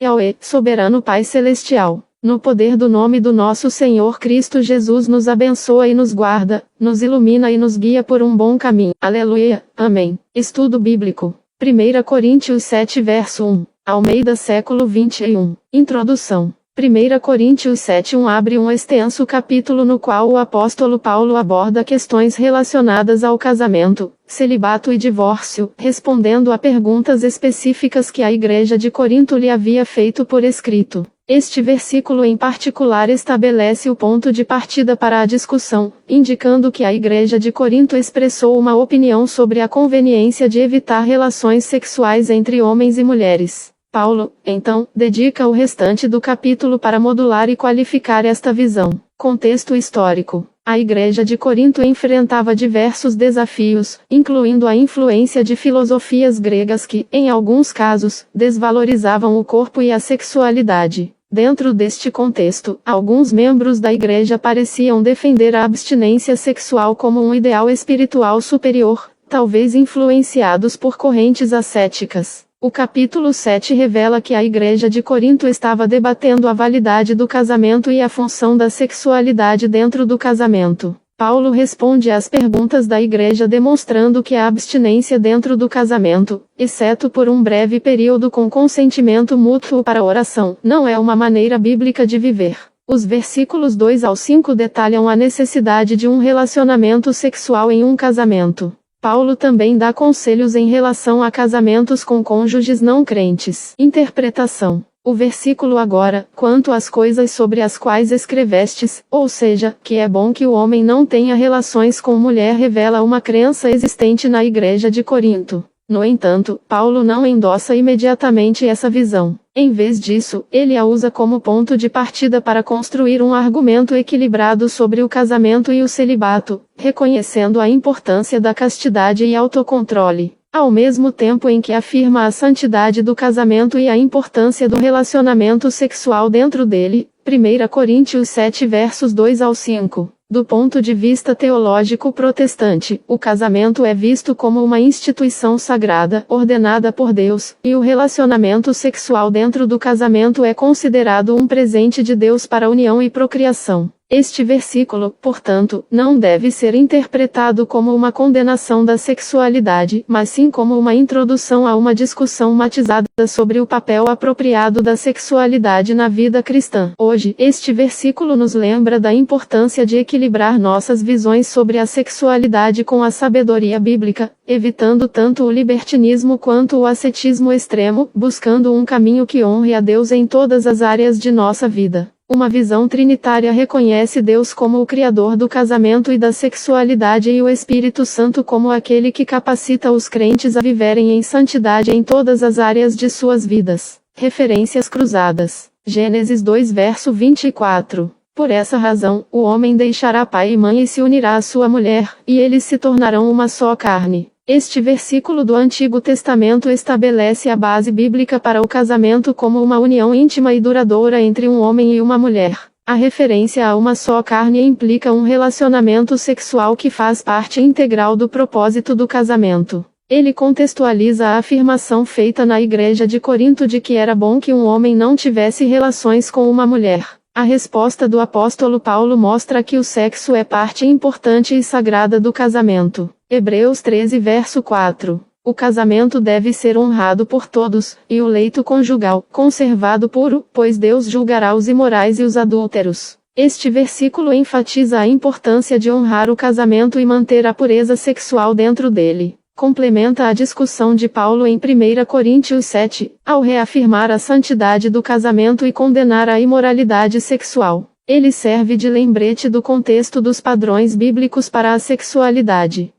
Yahweh, soberano Pai Celestial, no poder do nome do nosso Senhor Cristo Jesus, nos abençoa e nos guarda, nos ilumina e nos guia por um bom caminho. Aleluia. Amém. Estudo Bíblico. 1 Coríntios 7 verso 1. Almeida século 21. Introdução. 1 Coríntios 7:1 abre um extenso capítulo no qual o apóstolo Paulo aborda questões relacionadas ao casamento, celibato e divórcio, respondendo a perguntas específicas que a igreja de Corinto lhe havia feito por escrito. Este versículo em particular estabelece o ponto de partida para a discussão, indicando que a igreja de Corinto expressou uma opinião sobre a conveniência de evitar relações sexuais entre homens e mulheres. Paulo, então, dedica o restante do capítulo para modular e qualificar esta visão. Contexto histórico. A igreja de Corinto enfrentava diversos desafios, incluindo a influência de filosofias gregas que, em alguns casos, desvalorizavam o corpo e a sexualidade. Dentro deste contexto, alguns membros da igreja pareciam defender a abstinência sexual como um ideal espiritual superior, talvez influenciados por correntes ascéticas. O capítulo 7 revela que a igreja de Corinto estava debatendo a validade do casamento e a função da sexualidade dentro do casamento. Paulo responde às perguntas da igreja demonstrando que a abstinência dentro do casamento, exceto por um breve período com consentimento mútuo para oração, não é uma maneira bíblica de viver. Os versículos 2 ao 5 detalham a necessidade de um relacionamento sexual em um casamento. Paulo também dá conselhos em relação a casamentos com cônjuges não crentes. Interpretação. O versículo agora, quanto às coisas sobre as quais escrevestes, ou seja, que é bom que o homem não tenha relações com mulher, revela uma crença existente na igreja de Corinto. No entanto, Paulo não endossa imediatamente essa visão. Em vez disso, ele a usa como ponto de partida para construir um argumento equilibrado sobre o casamento e o celibato, reconhecendo a importância da castidade e autocontrole, ao mesmo tempo em que afirma a santidade do casamento e a importância do relacionamento sexual dentro dele. 1 Coríntios 7 versos 2 ao 5. Do ponto de vista teológico protestante, o casamento é visto como uma instituição sagrada, ordenada por Deus, e o relacionamento sexual dentro do casamento é considerado um presente de Deus para a união e procriação. Este versículo, portanto, não deve ser interpretado como uma condenação da sexualidade, mas sim como uma introdução a uma discussão matizada sobre o papel apropriado da sexualidade na vida cristã. Hoje, este versículo nos lembra da importância de equilibrar nossas visões sobre a sexualidade com a sabedoria bíblica, evitando tanto o libertinismo quanto o ascetismo extremo, buscando um caminho que honre a Deus em todas as áreas de nossa vida. Uma visão trinitária reconhece Deus como o Criador do casamento e da sexualidade e o Espírito Santo como aquele que capacita os crentes a viverem em santidade em todas as áreas de suas vidas. Referências cruzadas. Gênesis 2 verso 24. Por essa razão, o homem deixará pai e mãe e se unirá à sua mulher, e eles se tornarão uma só carne. Este versículo do Antigo Testamento estabelece a base bíblica para o casamento como uma união íntima e duradoura entre um homem e uma mulher. A referência a uma só carne implica um relacionamento sexual que faz parte integral do propósito do casamento. Ele contextualiza a afirmação feita na igreja de Corinto de que era bom que um homem não tivesse relações com uma mulher. A resposta do apóstolo Paulo mostra que o sexo é parte importante e sagrada do casamento. Hebreus 13 verso 4. O casamento deve ser honrado por todos, e o leito conjugal, conservado puro, pois Deus julgará os imorais e os adúlteros. Este versículo enfatiza a importância de honrar o casamento e manter a pureza sexual dentro dele. Complementa a discussão de Paulo em 1 Coríntios 7, ao reafirmar a santidade do casamento e condenar a imoralidade sexual. Ele serve de lembrete do contexto dos padrões bíblicos para a sexualidade.